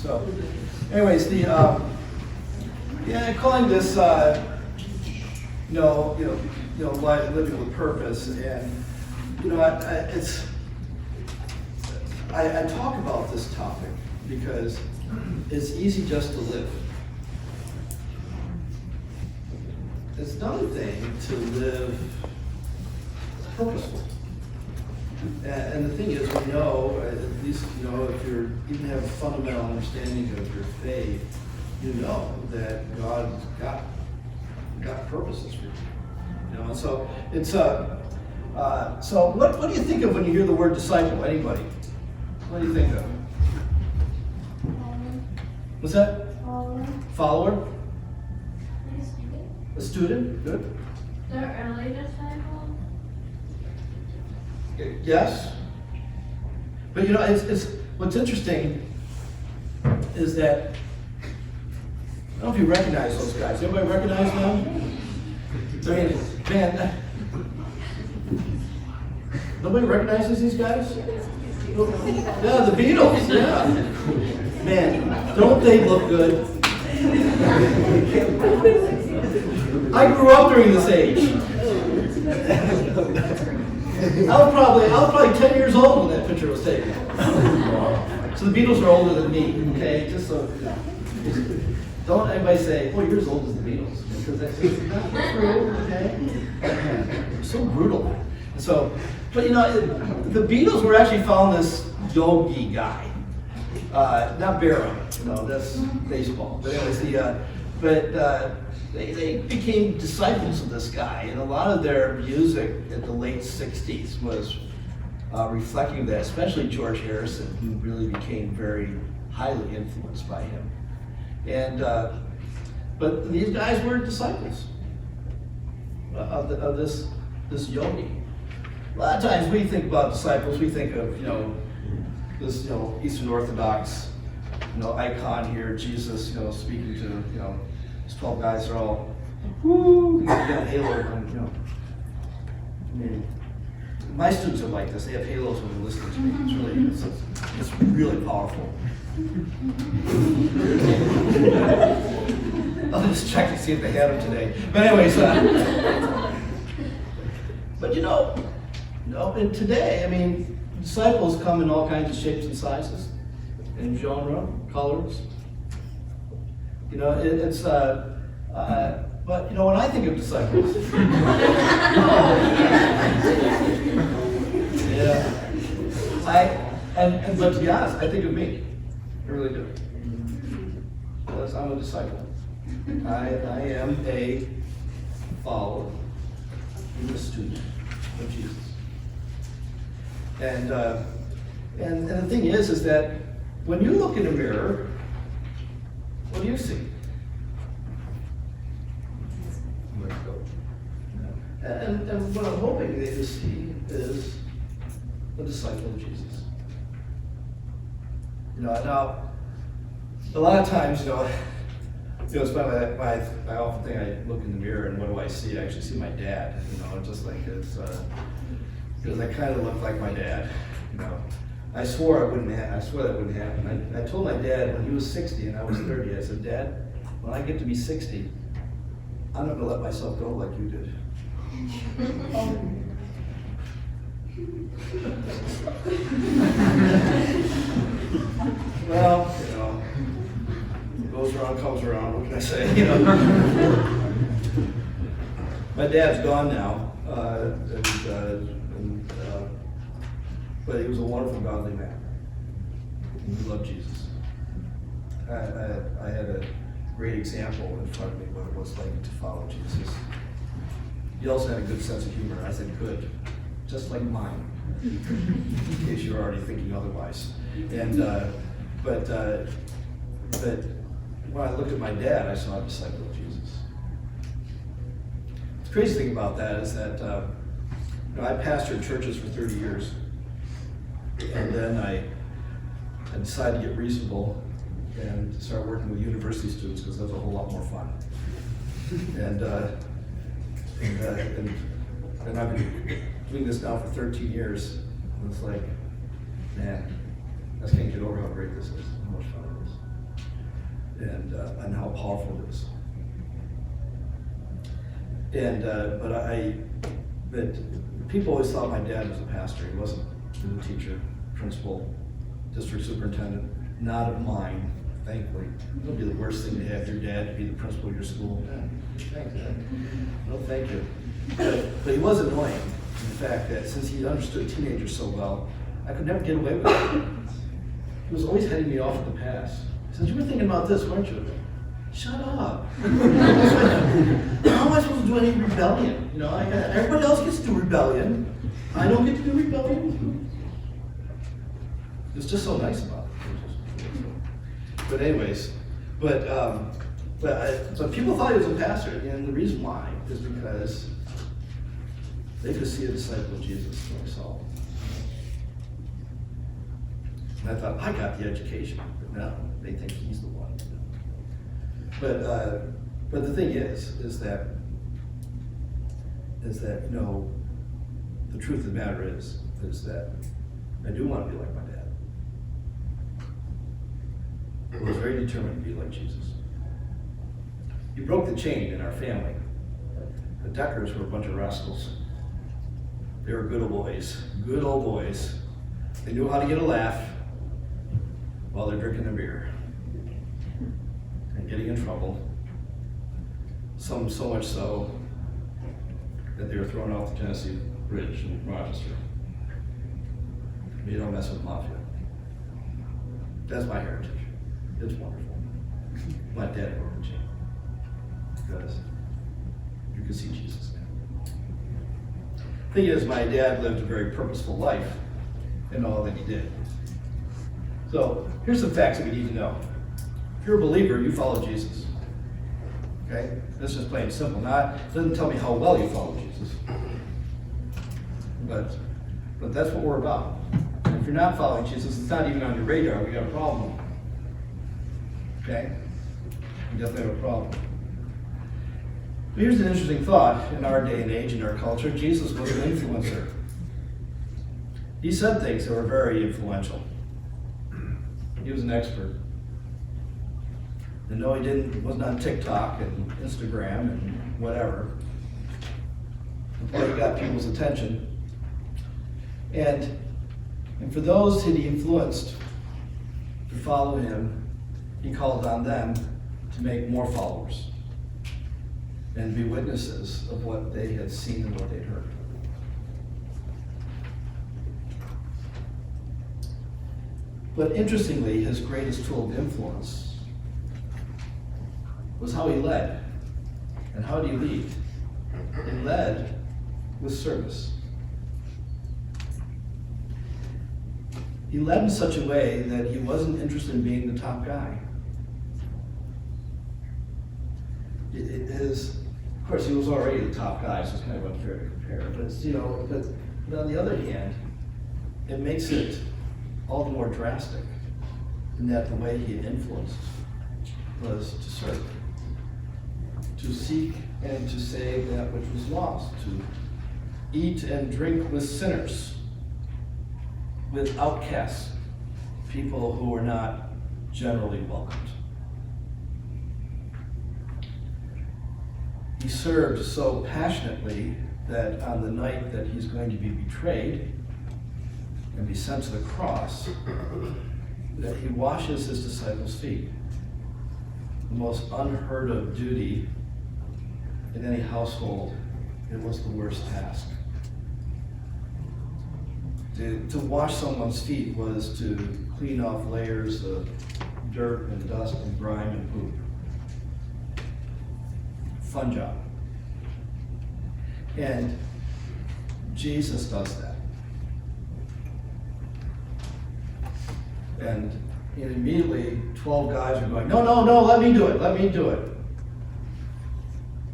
So, anyways, calling this, life living with purpose, and I talk about this topic because it's easy just to live. It's another thing to live purposeful. And the thing is, we know, at least, if you even have a fundamental understanding of your faith, you know that God got purposes for you. And so it's so what do you think of when you hear the word disciple? Anybody? What do you think of? What's that? Follower. A student. Good. The early disciples. Yes. But it's what's interesting is that I don't know if you recognize those guys. Anybody recognize them? I mean, man, nobody recognizes these guys? Yeah, the Beatles, yeah. Man, don't they look good? I grew up during this age. I was probably 10 years old when that picture was taken. So the Beatles are older than me, okay? Just so, don't anybody say, "Oh, you're as old as the Beatles," because that's not true, okay? So brutal. So, but the Beatles were actually following this yogi guy, not Barrow. That's baseball. But anyways, they became disciples of this guy, and a lot of their music at the late '60s was reflecting that, especially George Harrison, who really became very highly influenced by him. And but these guys were disciples of this yogi. A lot of times we think about disciples, we think of this Eastern Orthodox icon here, Jesus speaking to these 12 guys are all woo, got a halo on, I mean, my students are like this. They have halos when they're listening to me. It's really powerful. I'll just check to see if they had them today. But anyways, but and today, I mean, disciples come in all kinds of shapes and sizes, and genre, colors. But when I think of disciples, but to be honest, I think of me. I really do. Because I'm a disciple. I am a follower, I'm a student of Jesus. And the thing is that when you look in a mirror, what do you see? And what I'm hoping that you see is a disciple of Jesus. Now, a lot of times, it's funny, I often think I look in the mirror and what do I see? I actually see my dad, just like because I kind of look like my dad, I swore that wouldn't happen. I told my dad when he was 60 and I was 30, I said, "Dad, when I get to be 60, I'm not going to let myself go like you did." Well, goes around, comes around, what can I say? My dad's gone now, but he was a wonderful, godly man. He loved Jesus. I had a great example in front of me what it was like to follow Jesus. He also had a good sense of humor. I said good, just like mine, in case you're already thinking otherwise. And but when I looked at my dad, I saw a disciple of Jesus. The crazy thing about that is that I pastored churches for 30 years, and then I decided to get reasonable and start working with university students because that was a whole lot more fun. And I've been doing this now for 13 years, and it's like, man, I just can't get over how great this is, how much fun it is. and how powerful it is. And but people always thought my dad was a pastor. He wasn't. He was a teacher, principal, district superintendent, not of mine, thankfully. It would be the worst thing to have your dad be the principal of your school. Thanks, Dad. No, thank you. But he was annoying, in fact, that since he understood teenagers so well, I could never get away with it. He was always heading me off at the pass. He said, "You were thinking about this, weren't you?" Shut up. How am I supposed to do any rebellion? You know, everybody else gets to do rebellion. I don't get to do rebellion. It's just so nice about it. But anyways, but people thought he was a pastor, and the reason why is because they could see a disciple of Jesus when they saw him. And I thought, I got the education, but no, they think he's the one. But the thing is that you know, the truth of the matter is that I do want to be like my dad. I was very determined to be like Jesus. He broke the chain in our family. The Deckers were a bunch of rascals. They were good old boys. Good old boys. They knew how to get a laugh while they're drinking their beer and getting in trouble. Some so much so that they were thrown off the Tennessee Bridge in Rochester. You don't mess with mafia. That's my heritage. It's wonderful. My dad broke the chain because you can see Jesus now. Thing is, my dad lived a very purposeful life in all that he did. So here's some facts that we need to know. If you're a believer, you follow Jesus. Okay? This is plain and simple. It doesn't tell me how well you follow Jesus. But that's what we're about. And if you're not following Jesus, it's not even on your radar, we got a problem. Okay? We definitely have a problem. But here's an interesting thought. In our day and age, in our culture, Jesus was an influencer. He said things that were very influential. He was an expert. And no, he wasn't on TikTok and Instagram and whatever. But he got people's attention. And for those that he influenced to follow him, he called on them to make more followers and be witnesses of what they had seen and what they'd heard. But interestingly, his greatest tool of influence was how he led. And how did he lead? He led with service. He led in such a way that he wasn't interested in being the top guy. Of course, he was already the top guy, so it's kind of unfair to compare. But on the other hand, it makes it all the more drastic in that the way he influenced was to serve, to seek and to save that which was lost, to eat and drink with sinners, with outcasts, people who were not generally welcomed. He served so passionately that on the night that he's going to be betrayed and be sent to the cross, that he washes his disciples' feet. The most unheard of duty in any household. It was the worst task. To wash someone's feet was to clean off layers of dirt and dust and grime and poop. Fun job. And Jesus does that. And immediately 12 guys are going, no, let me do it.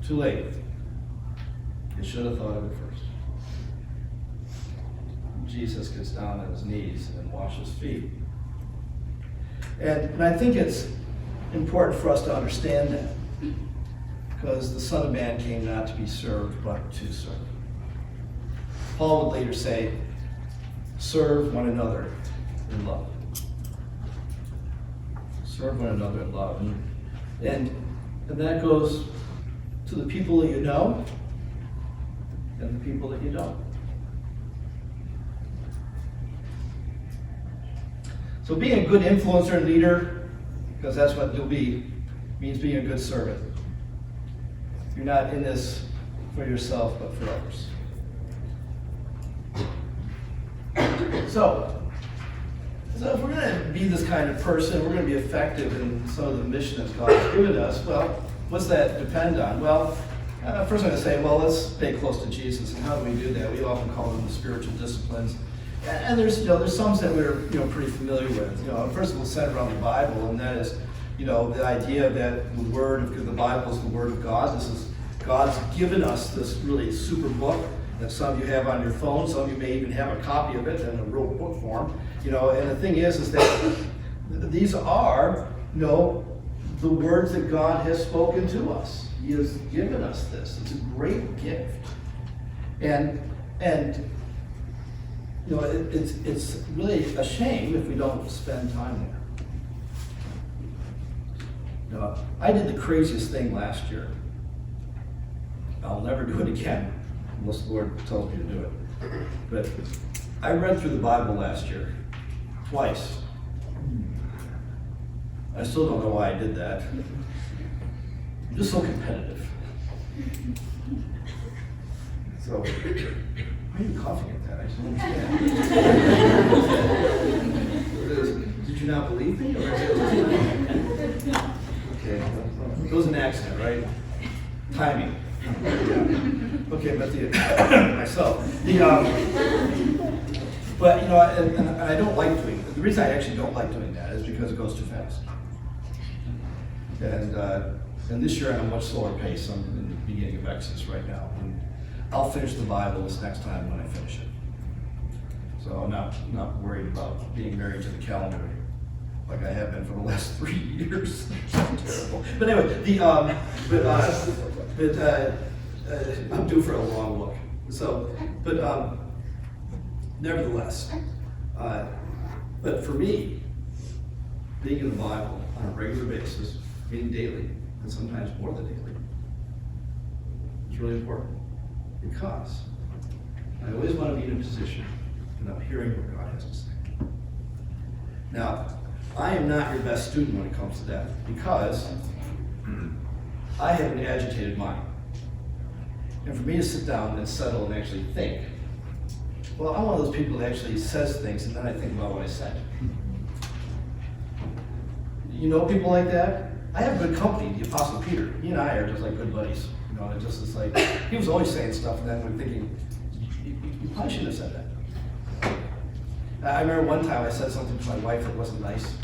Too late. You should have thought of it first. Jesus gets down on his knees and washes feet. And I think it's important for us to understand that, because the Son of Man came not to be served, but to serve. Paul would later say, serve one another in love. Serve one another in love. And that goes to the people that you know and the people that you don't. So being a good influencer and leader, because that's what you'll be, means being a good servant. You're not in this for yourself, but for others. So if we're going to be this kind of person, we're going to be effective in some of the mission that God's given us, well, what's that depend on? Well, first I'm going to say, well, let's stay close to Jesus. And how do we do that? We often call them the spiritual disciplines. And there's some that we're pretty familiar with. First of all, centered around the Bible, and that is, the idea that the Bible is the Word of God. God's given us this really super book that some of you have on your phone. Some of you may even have a copy of it in a real book form. And the thing is that these are, the words that God has spoken to us. He has given us this. It's a great gift, and it's really a shame if we don't spend time there. I did the craziest thing last year. I'll never do it again, unless the Lord tells me to do it. But I read through the Bible last year, twice. I still don't know why I did that. I'm just so competitive. So, why are you coughing at that? I just don't understand. Did you not believe me? Or is it... Okay, it was an accident, right? Timing. Okay, but but and I don't like doing it. The reason I actually don't like doing that is because it goes too fast. And this year I'm at a much slower pace. I'm in the beginning of Exodus right now. And I'll finish the Bible this next time when I finish it. So I'm not worried about being married to the calendar like I have been for the last 3 years. Terrible. But anyway, I'm due for a long look. So, nevertheless, but for me, being in the Bible on a regular basis, reading daily, and sometimes more than daily, is really important because I always want to be in a position and I'm hearing what God has to say. Now, I am not your best student when it comes to that because I have an agitated mind. And for me to sit down and settle and actually think, well, I'm one of those people that actually says things and then I think about what I said. You know people like that? I have good company, the Apostle Peter. He and I are just like good buddies. It's like, he was always saying stuff and then we're thinking, you probably shouldn't have said that. I remember one time I said something to my wife that wasn't nice.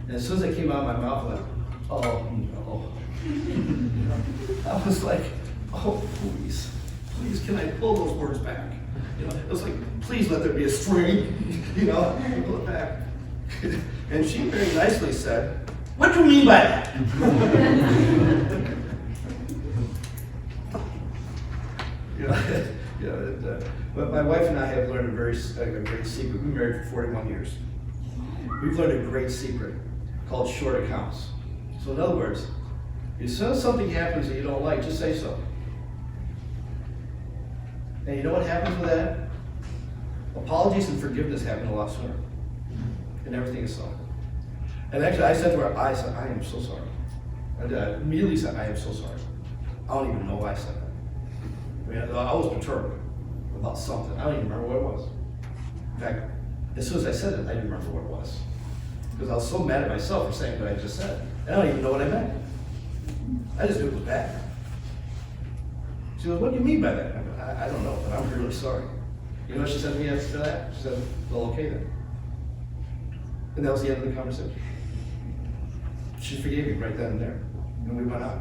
And as soon as it came out of my mouth, I went, oh no. I was like, oh, please, can I pull those words back? It was like, please let there be a string, pull it back. And she very nicely said, what do you mean by that? But my wife and I have learned a great secret. We've been married for 41 years. We've learned a great secret called short accounts. So in other words, as soon as something happens that you don't like, just say so. And you know what happens with that? Apologies and forgiveness happen a lot sooner. And everything is solved. And actually, I said to her, I am so sorry. And I immediately said, I am so sorry. I don't even know why I said that. I was perturbed about something. I don't even remember what it was. In fact, as soon as I said it, I didn't remember what it was. Because I was so mad at myself for saying what I just said. I don't even know what I meant. I just knew it was bad. She goes, what do you mean by that? I don't know, but I'm really sorry. You know what she said to me after that? She said, well, okay then. And that was the end of the conversation. She forgave me right then and there. And we went out.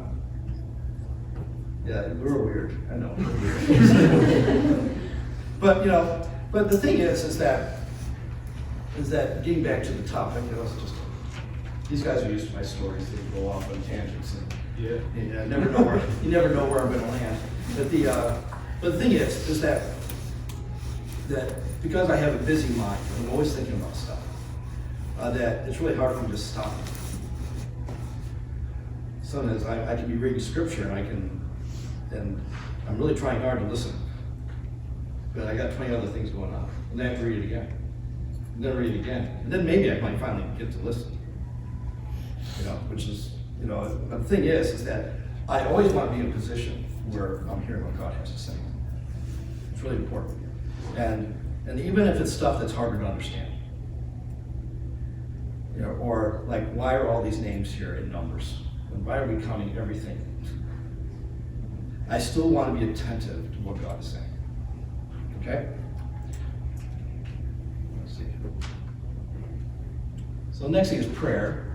Yeah, we were weird. I know. We were weird. But the thing is that getting back to the topic, these guys are used to my stories. They go off on tangents. And you never know where I'm going to land. But the thing is that because I have a busy mind, I'm always thinking about stuff. That it's really hard for me to stop Sometimes I can be reading scripture and I'm really trying hard to listen. But I got 20 other things going on. And then I have to read it again. And then read it again. And then maybe I might finally get to listen. Which is, the thing is that I always want to be in a position where I'm hearing what God has to say. It's really important. And even if it's stuff that's harder to understand. Or like, why are all these names here in numbers? And why are we counting everything? I still want to be attentive to what God is saying. Okay? Let's see. So the next thing is prayer.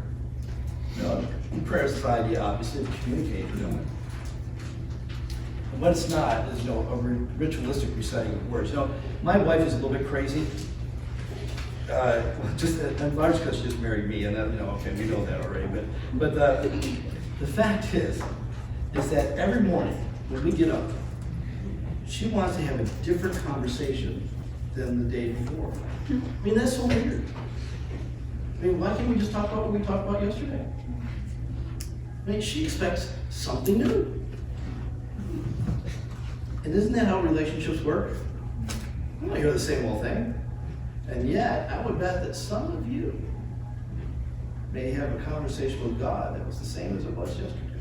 Prayer is the idea, obviously, of communicating with God. And what it's not is, a ritualistic reciting of words. My wife is a little bit crazy. Just in large because she just married me, and okay, we know that already. But the fact is that every morning when we get up, she wants to have a different conversation than the day before. I mean, that's so weird. I mean, why can't we just talk about what we talked about yesterday? I mean, she expects something new. And isn't that how relationships work? I don't hear the same old thing. And yet, I would bet that some of you may have a conversation with God that was the same as it was yesterday.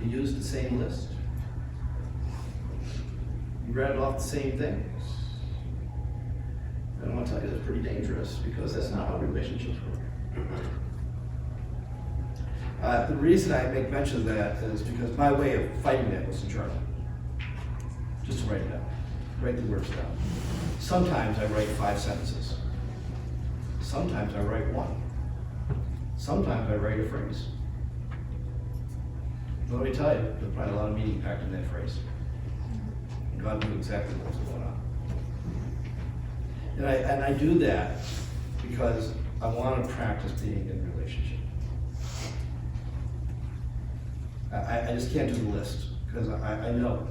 You used the same list. You read off the same things. And I want to tell you that's pretty dangerous because that's not how relationships work. The reason I make mention of that is because my way of fighting that was to journal. Just to write it down. Write the words down. Sometimes I write 5 sentences. Sometimes I write 1. Sometimes I write a phrase. But let me tell you, there's probably a lot of meaning packed in that phrase. And God knew exactly what was going on. And I do that because I want to practice being in a relationship. I just can't do the list because I know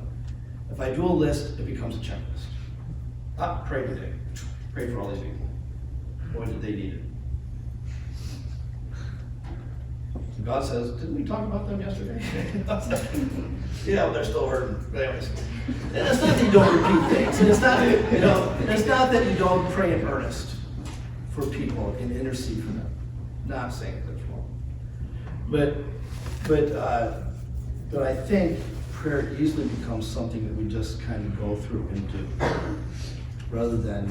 if I do a list, it becomes a checklist. Pray today. Pray for all these people. Boy, did they need it. And God says, didn't we talk about them yesterday? Yeah, well, they're still hurting. But anyways, and it's not that you don't repeat things. And it's not, it's not that you don't pray in earnest for people and intercede for them. Not saying that that's wrong. But I think prayer easily becomes something that we just kind of go through and do, rather than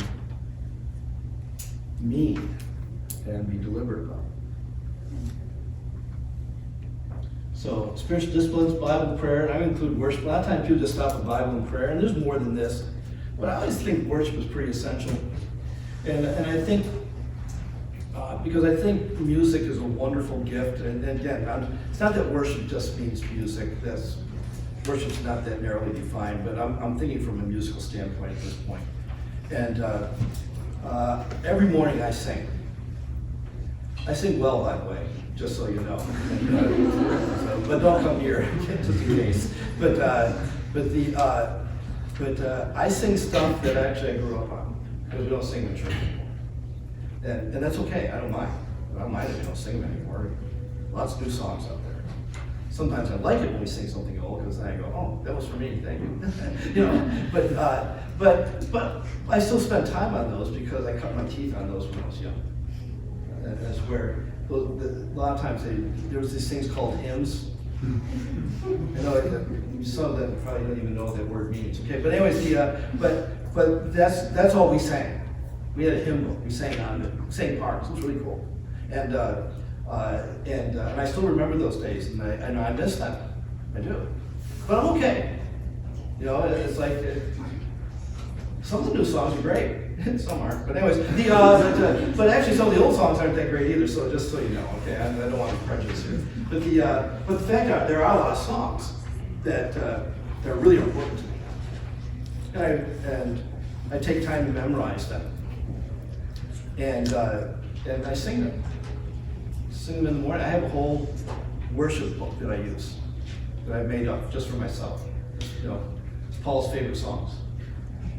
mean and be deliberate about it. So spiritual disciplines, Bible, prayer, and I include worship. A lot of times people just stop at Bible and prayer, and there's more than this. But I always think worship is pretty essential. And I think, because I think music is a wonderful gift, and again, it's not that worship just means music. Worship's not that narrowly defined, but I'm thinking from a musical standpoint at this point. And every morning I sing. I sing well, by the way, just so you know. But don't come here, just in case. But I sing stuff that actually I grew up on, because we don't sing in church anymore. And that's okay, I don't mind. I don't mind if we don't sing them anymore. Lots of new songs out there. Sometimes I like it when we sing something old, because then I go, oh, that was for me, thank you. But I still spend time on those because I cut my teeth on those when I was young. And that's where, a lot of times there was these things called hymns. Some of them probably don't even know what that word means. Okay, but anyways, but that's all we sang. We had a hymn book. We sang parts. It was really cool. And I still remember those days, and I miss them. I do. But I'm okay. It's like some of the new songs are great. Some aren't. But anyways, but actually some of the old songs aren't that great either. So just so you know, okay, I don't want to prejudice here. But the fact that there are a lot of songs that are really important to me, and I take time to memorize them, and I sing them. Sing them in the morning. I have a whole worship book that I use, that I've made up just for myself. It's Paul's favorite songs.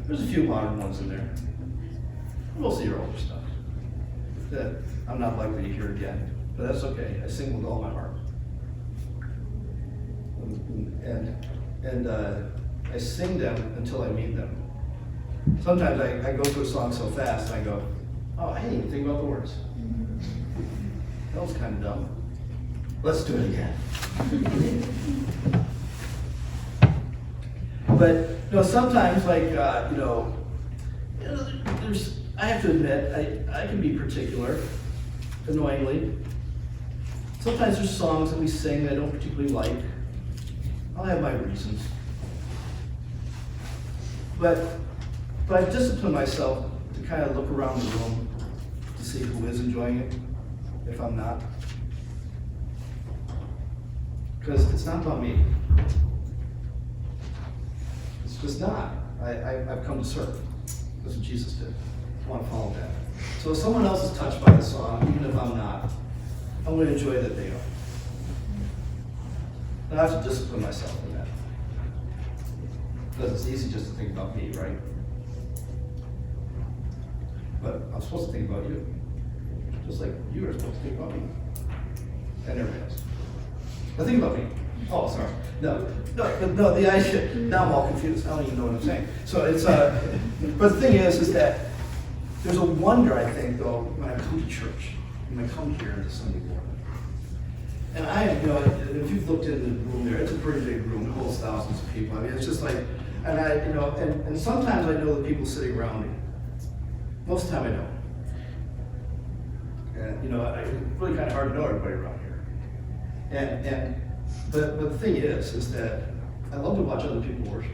There's a few modern ones in there. Mostly your older stuff that I'm not likely to hear again. but that's okay. I sing with all my heart. And I sing them until I mean them. Sometimes I go through a song so fast, I go, oh, I didn't even think about the words. That was kind of dumb. Let's do it again. But sometimes, like, there's, I have to admit, I can be particular, annoyingly. Sometimes there's songs that we sing that I don't particularly like. I'll have my reasons. But I discipline myself to kind of look around the room to see who is enjoying it, if I'm not. Because it's not about me. It's just not. I've come to serve. That's what Jesus did. I want to follow that. So if someone else is touched by the song, even if I'm not, I'm going to enjoy that they are. And I have to discipline myself in that. Because it's easy just to think about me, right? But I'm supposed to think about you. Just like you are supposed to think about me. And everybody else. Now think about me. Oh, sorry. No, the idea, now I'm all confused. I don't even know what I'm saying. So it's, but the thing is that there's a wonder, I think, though, when I come to church, when I come here on Sunday morning. And if you've looked in the room there, it's a pretty big room. It holds thousands of people. I mean, it's just like, and and sometimes I know the people sitting around me. Most of the time I don't. And, it's really kind of hard to know everybody around here. But the thing is that I love to watch other people worship.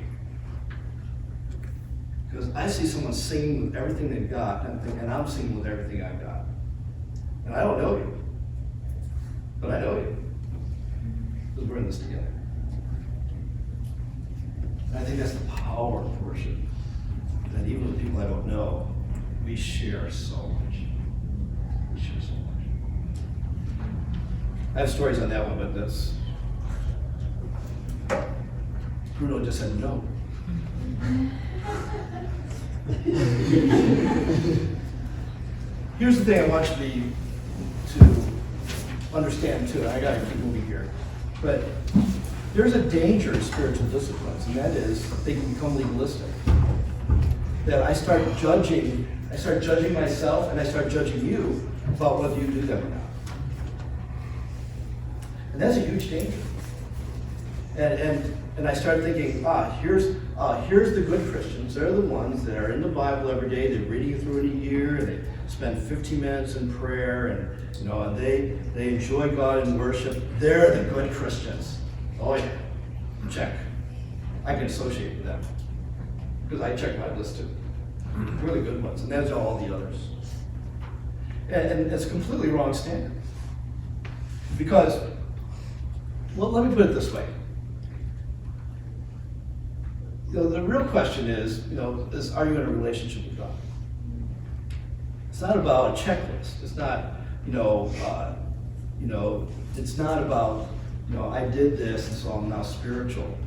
Because I see someone singing with everything they've got, and I'm singing with everything I've got. And I don't know you, but I know you. Because we're in this together. And I think that's the power of worship. That even with people I don't know, we share so much. We share so much. I have stories on that one, but that's... Bruno just said no. Here's the thing I want you to understand too. I gotta keep moving here. But there's a danger in spiritual disciplines, and that is they can become legalistic. That I start judging myself, and I start judging you about whether you do them or not. And that's a huge danger. And I start thinking, here's the good Christians. They're the ones that are in the Bible every day. They're reading it through in a year, and they spend 15 minutes in prayer, and they enjoy God in worship. They're the good Christians. Oh yeah, check. I can associate with them because I check my list too. We're the good ones, and that's all the others. And it's a completely wrong standard because, well, let me put it this way. The real question is, are you in a relationship with God? It's not about a checklist. It's not, it's not about, I did this and so I'm now spiritual.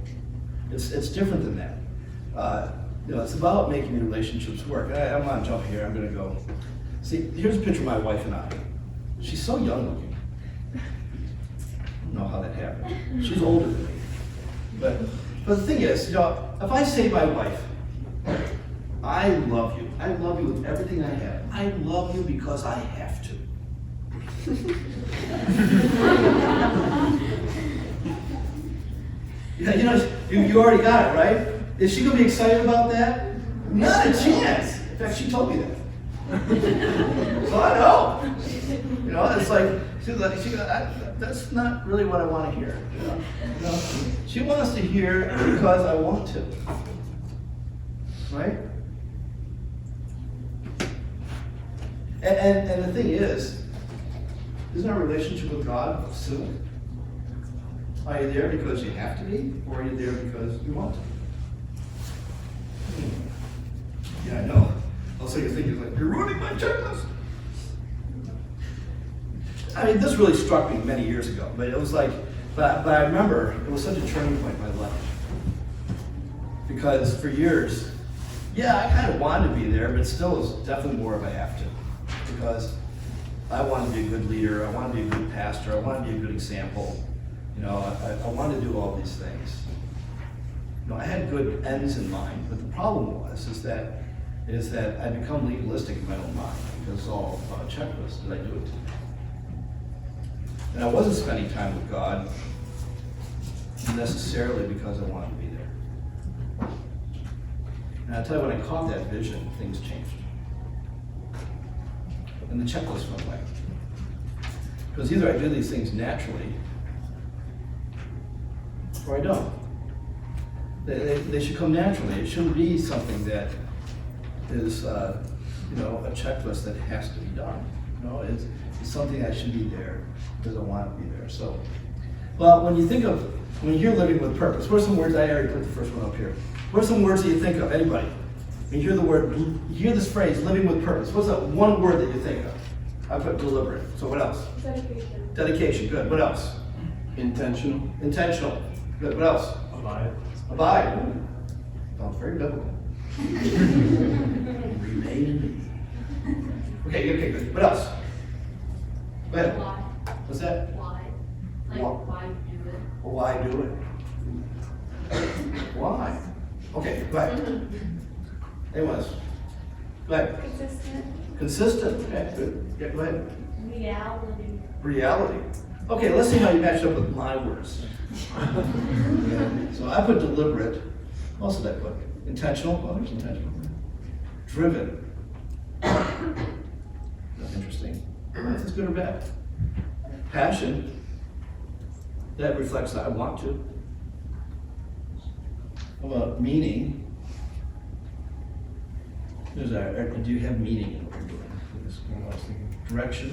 It's different than that. It's about making relationships work. I'm gonna jump here. I'm gonna go. See, here's a picture of my wife and I. She's so young looking. I don't know how that happened. She's older than me, but the thing is, if I say to my wife, I love you with everything I have. I love you because I have to. You already got it, right? Is she going to be excited about that? Not a chance. In fact, she told me that. So I know. It's like, that's not really what I want to hear. She wants to hear because I want to. Right? And the thing is, isn't our relationship with God similar? Are you there because you have to be, or are you there because you want to be? Yeah, I know. Also, you're thinking like, you're ruining my checklist. I mean, this really struck me many years ago, but it was like, but I remember it was such a turning point in my life. Because for years, yeah, I kind of wanted to be there, but still it was definitely more of a have to. Because I want to be a good leader, I want to be a good pastor, I want to be a good example. You know, I want to do all these things. You know, I had good ends in mind, but the problem is that I become legalistic in my own mind because it's all a checklist. Did I do it? And I wasn't spending time with God necessarily because I wanted to be there. And I tell you, when I caught that vision, things changed. And the checklist went away. Because either I do these things naturally, or I don't. They should come naturally. It shouldn't be something that is, a checklist that has to be done. No, it's something that should be there because I want to be there. So, well, when you hear living with purpose, what are some words? I already put the first one up here. What are some words that you think of? Anybody? When you hear this phrase, living with purpose, what's that one word that you think of? I put deliberate. So what else? Dedication. Dedication, good. What else? Intentional. Intentional. Good. What else? Abide. Abide. Sounds very biblical. Remain in me. Okay, good. What else? Go ahead. Why? What's that? Why? Like, Why? why do it? Why do it? Why? Okay, go ahead. Anyone else? Go ahead. Consistent. Consistent. Okay, good. Yeah, go ahead. Reality. Reality. Okay, let's see how you match up with my words. So I put deliberate. What else did I put? Intentional. Oh, there's intentional. Driven. That's interesting. That's good or bad. Passion. That reflects that I want to. How about meaning? Do you have meaning in what you're doing? That's what I was thinking. Direction.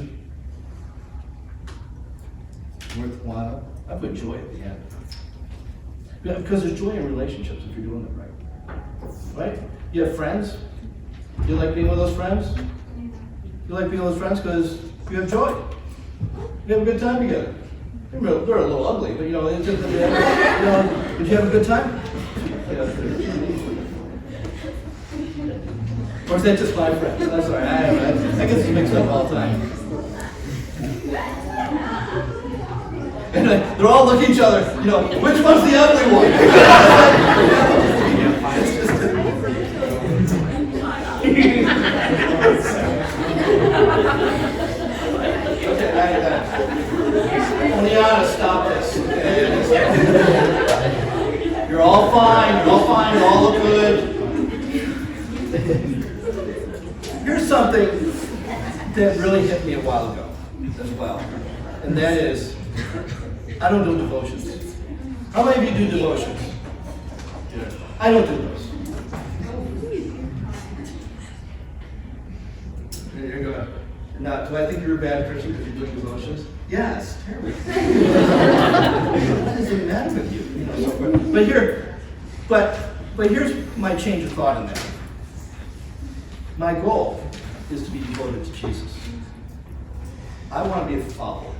Worthwhile. I put joy at the end. Yeah, because there's joy in relationships if you're doing it right. Right? You have friends. You like being with those friends? You like being with those friends because you have joy. You have a good time together. They're a little ugly, but it's just, did you have a good time? Or is that just my friends? That's all right. I get this mixed up all the time. And they're all looking at each other, which one's the ugly one? Leanna, stop this. Okay? You're all fine, you all look good. Here's something that really hit me a while ago as well, and that is, I don't do devotions. How many of you do devotions? I don't do those. You're going, now, do I think you're a bad Christian because you're doing devotions? Yes, terrible. What is the matter with you? But here's my change of thought in that. My goal is to be devoted to Jesus. I want to be a follower.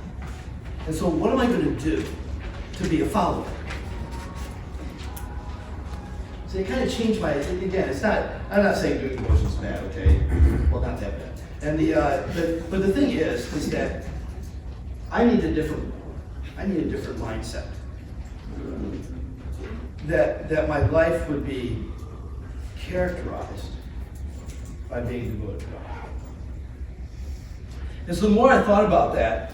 And so what am I going to do to be a follower? So it kind of changed my, again, I'm not saying doing devotions is bad, okay? Well, not that bad. And but the thing is that I need a different mindset. That my life would be characterized by being devoted to God. And so the more I thought about that,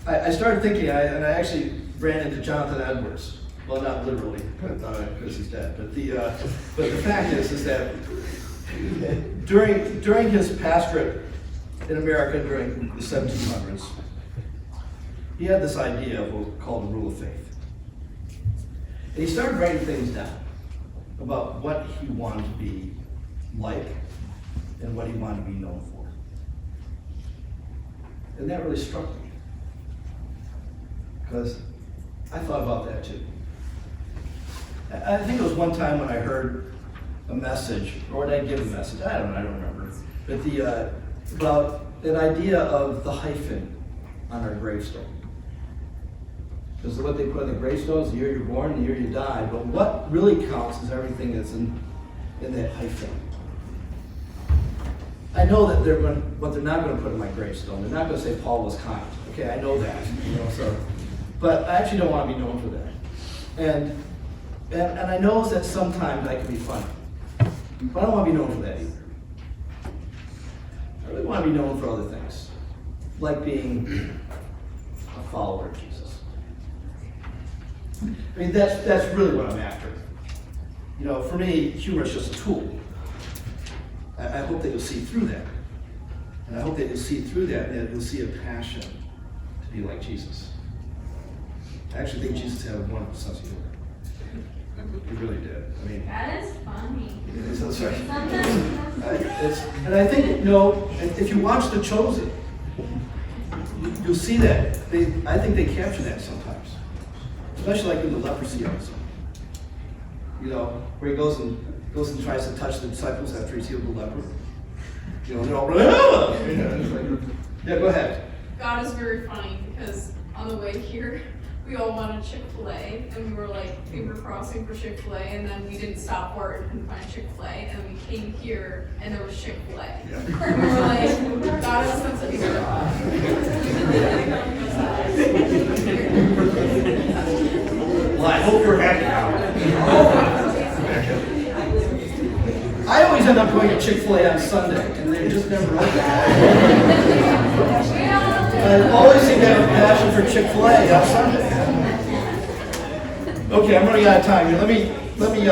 I started thinking, and I actually ran into Jonathan Edwards. Well, not literally, because he's dead. But the fact is that during his pastorate in America during the 1700s, he had this idea of what's called the rule of faith. And he started writing things down about what he wanted to be like and what he wanted to be known for. And that really struck me, because I thought about that too. I think it was one time when I heard a message, or did I give a message? I don't remember. But about that idea of the hyphen on our gravestone. Because what they put on the gravestone is the year you're born, the year you die. But what really counts is everything that's in that hyphen. I know that what they're not going to put in my gravestone. They're not going to say Paul was kind. Okay, I know that. So, but I actually don't want to be known for that. And I know that sometimes I can be funny, but I don't want to be known for that either. I really want to be known for other things, like being a follower of Jesus. I mean, that's really what I'm after. For me, humor is just a tool. I hope that you'll see through that. And I hope that you'll see through that and that you'll see a passion to be like Jesus. I actually think Jesus had a wonderful sense of humor. He really did. I mean, That is funny. that's right. Sometimes And I think, if you watch The Chosen, you'll see that. I think they capture that sometimes. Especially like in the leprosy episode. Where he goes and tries to touch the disciples after he's healed the leper. They're all, yeah, go ahead. God is very funny because on the way here, we all wanted Chick-fil-A, and we were crossing for Chick-fil-A, and then we didn't stop for it and couldn't find Chick-fil-A, and we came here, and there was Chick-fil-A. Yeah. And we were like, God has a sense of humor. Well, I hope you're happy now. I always end up going to Chick-fil-A on Sunday, and they just never open. I always seem to have a passion for Chick-fil-A on Sunday. Okay, I'm running out of time here. Let me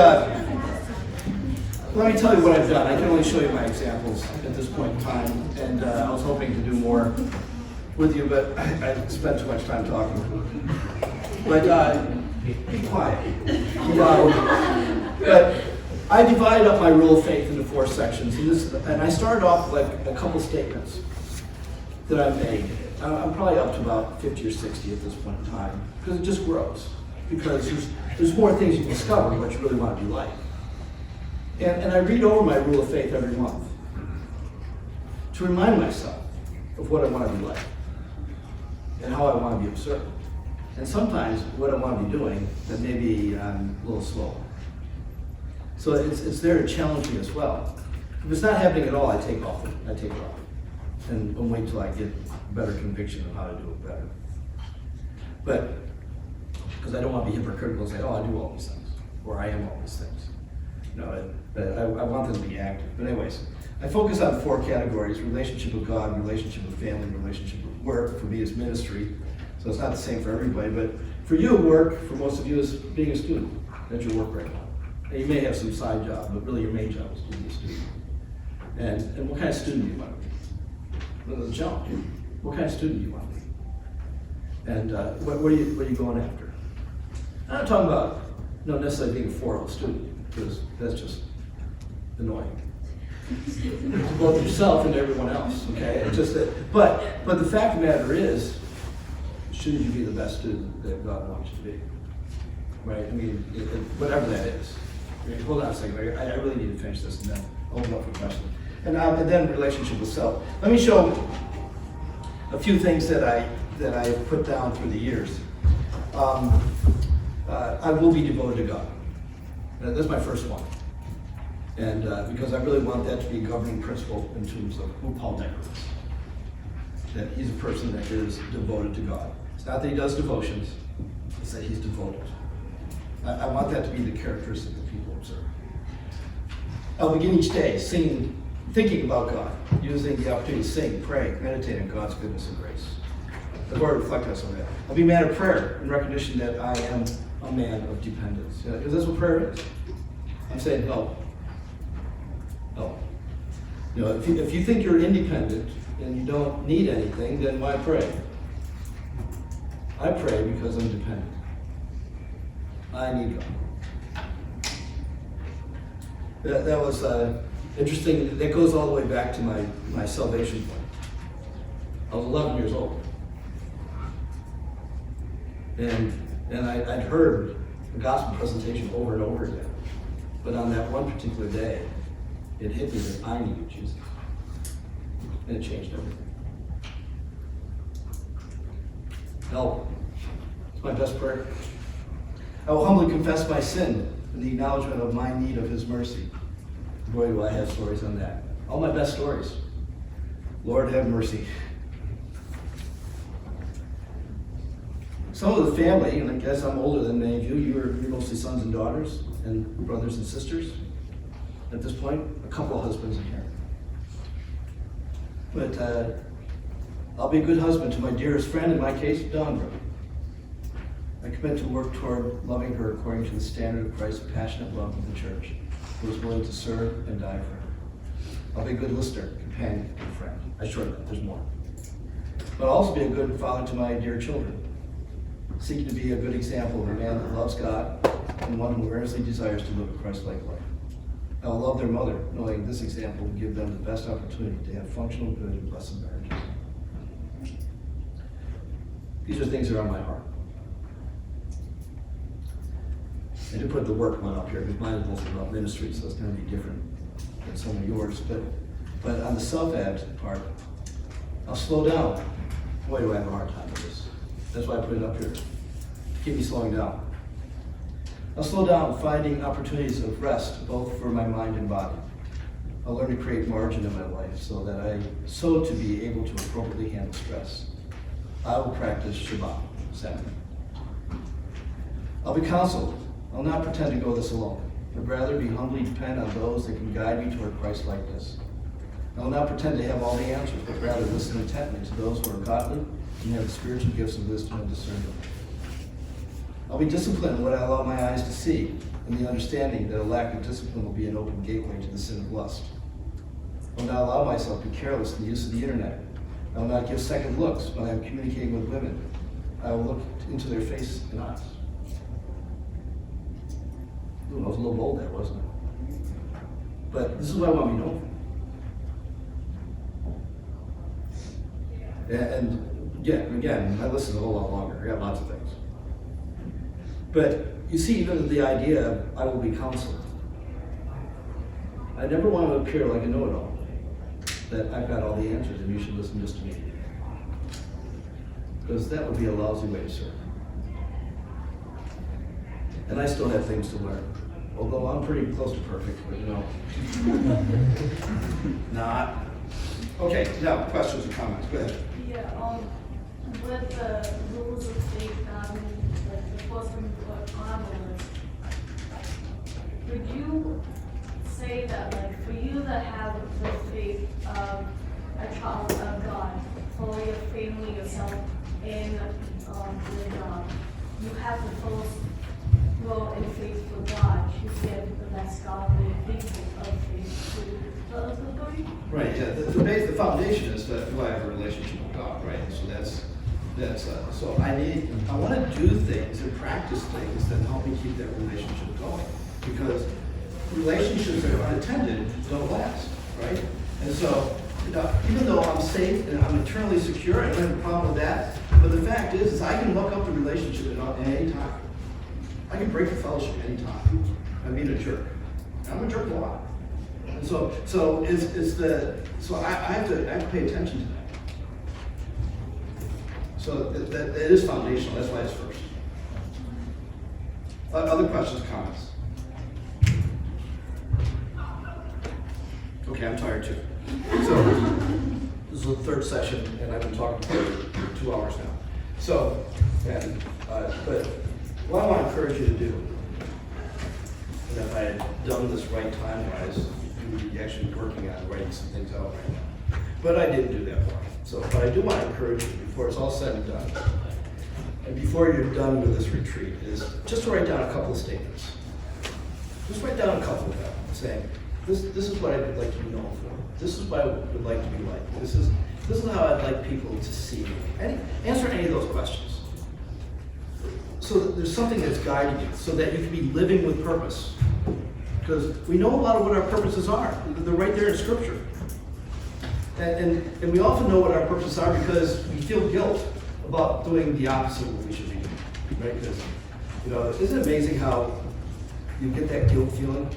tell you what I've done. I can only show you my examples at this point in time, and I was hoping to do more with you, but I spent too much time talking. But be quiet. But I divided up my rule of faith into 4 sections, and I started off with like a couple statements that I made. I'm probably up to about 50 or 60 at this point in time, because it just grows. Because there's more things you discover what you really want to be like. And I read over my rule of faith every month to remind myself of what I want to be like and how I want to be observed. And sometimes what I want to be doing that maybe I'm a little slow. So it's there to challenge me as well. If it's not happening at all, I take it off. And wait until I get a better conviction of how to do it better. But, because I don't want to be hypocritical and say, oh, I do all these things, or I am all these things. I want them to be active. But anyways, I focus on 4 categories: relationship with God, relationship with family, relationship with work. For me, is ministry. So it's not the same for everybody, but for you, work, for most of you, is being a student. That's your work right now. And you may have some side job, but really your main job is to be a student. And what kind of student do you want to be? Well, jump. What kind of student do you want to be? And what are you going after? I'm not talking about not necessarily being a 4.0 student, because that's just annoying. Both yourself and everyone else, okay? It's just that, but the fact of the matter is, shouldn't you be the best student that God wants you to be? Right? I mean, whatever that is. I mean, hold on a second. I really need to finish this and then open up for questions. And then relationship with self. Let me show a few things that I put down through the years. I will be devoted to God. That's my first one. And because I really want that to be a governing principle in terms of who Paul Decker is. That he's a person that is devoted to God. It's not that he does devotions, it's that he's devoted. I want that to be the characteristic that people observe. I'll begin each day singing, thinking about God, using the opportunity to sing, pray, meditate on God's goodness and grace. The Lord reflect us on that. I'll be a man of prayer in recognition that I am a man of dependence. Because that's what prayer is. I'm saying help. Help. If you think you're independent and you don't need anything, then why pray? I pray because I'm dependent. I need God. That was interesting. That goes all the way back to my salvation point. I was 11 years old. And I'd heard the gospel presentation over and over again. But on that one particular day, it hit me that I needed Jesus. And it changed everything. Help. It's my best prayer. I will humbly confess my sin in the acknowledgement of my need of his mercy. Boy, do I have stories on that. All my best stories Lord have mercy. Some of the family, and I guess I'm older than many of you, you're mostly sons and daughters and brothers and sisters. At this point, a couple of husbands in here. But I'll be a good husband to my dearest friend, in my case, Dawn. I commit to work toward loving her according to the standard of Christ's passionate love of the church, who is willing to serve and die for her. I'll be a good listener, companion, and friend. I shorten that, there's more. But I'll also be a good father to my dear children, seeking to be a good example of a man that loves God and one who earnestly desires to live a Christ-like life. I will love their mother, knowing this example will give them the best opportunity to have functional, good, and blessed marriages. These are things that are on my heart. I did put the work one up here, because mine is mostly about ministry, so it's going to be different than some of yours. But on the self-abs part, I'll slow down. Boy, do I have a hard time with this. That's why I put it up here, to keep me slowing down. I'll slow down, finding opportunities of rest, both for my mind and body. I'll learn to create margin in my life so to be able to appropriately handle stress. I will practice Shabbat, Sabbath. I'll be counseled. I'll not pretend to go this alone, but rather be humbly depend on those that can guide me toward Christ-likeness. I will not pretend to have all the answers, but rather listen intently to those who are godly and have the spiritual gifts of wisdom and discernment. I'll be disciplined in what I allow my eyes to see, in the understanding that a lack of discipline will be an open gateway to the sin of lust. I will not allow myself to be careless in the use of the internet. I will not give second looks when I am communicating with women. I will look into their face and eyes. Ooh, I was a little bold there, wasn't it? But this is what I want to be known for. And again, my list is a whole lot longer. I got lots of things. But you see, even the idea of I will be counseled. I never want to appear like a know-it-all, that I've got all the answers and you should listen just to me. Because that would be a lousy way to serve. And I still have things to learn. Although I'm pretty close to perfect, but you know. Not. Okay, now questions or comments, go ahead. Yeah, with the rules of faith, like the first one you put on the list, would you say that, like, for you that have the faith of a child of God, for your family, yourself, and your job, you have to first grow in faith for God to get the best godly people of faith to the authority? Right, yeah, the foundation is that do I have a relationship with God, right? So so I want to do things and practice things that help me keep that relationship going, because relationships that are unattended don't last, right? And so, even though I'm safe and I'm eternally secure, I don't have a problem with that, but the fact is I can look up the relationship at any time. I can break the fellowship at any time. I'm being a jerk. I'm a jerk a lot. And so I have to pay attention to that. So that is foundational. That's why it's first. Other questions, comments? Okay, I'm tired too. So this is the third session, and I've been talking for 2 hours now. So, but what I want to encourage you to do, and if I had done this right time-wise, you would be actually working on writing some things out right now. But I didn't do that part. So, but I do want to encourage you, before it's all said and done, and before you're done with this retreat, is just to write down a couple of statements. Just write down a couple of them, saying, this is what I would like to be known for. This is what I would like to be like. This is how I'd like people to see me. Answer any of those questions. So that there's something that's guiding you, so that you can be living with purpose. Because we know a lot of what our purposes are. They're right there in Scripture. And we often know what our purposes are because we feel guilt about doing the opposite of what we should be doing. Right? Because, isn't it amazing how you get that guilt feeling?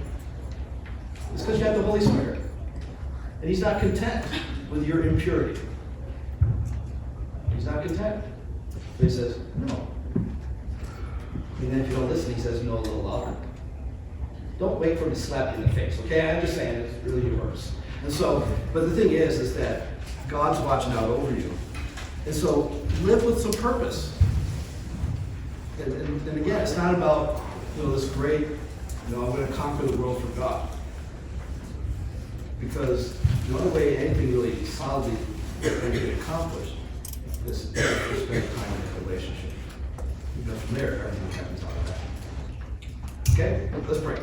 It's because you have the Holy Spirit. And He's not content with your impurity. He's not content. So He says, no. And then if you don't listen, He says no a little louder. Don't wait for Him to slap you in the face, okay? I'm just saying it's really yours. And so, but the thing is that God's watching out over you. And so live with some purpose. And again, it's not about, this great, I'm going to conquer the world for God. Because the only way anything really solidly can get accomplished is to spend time in a relationship. From there, everything happens out of that. Okay, let's pray.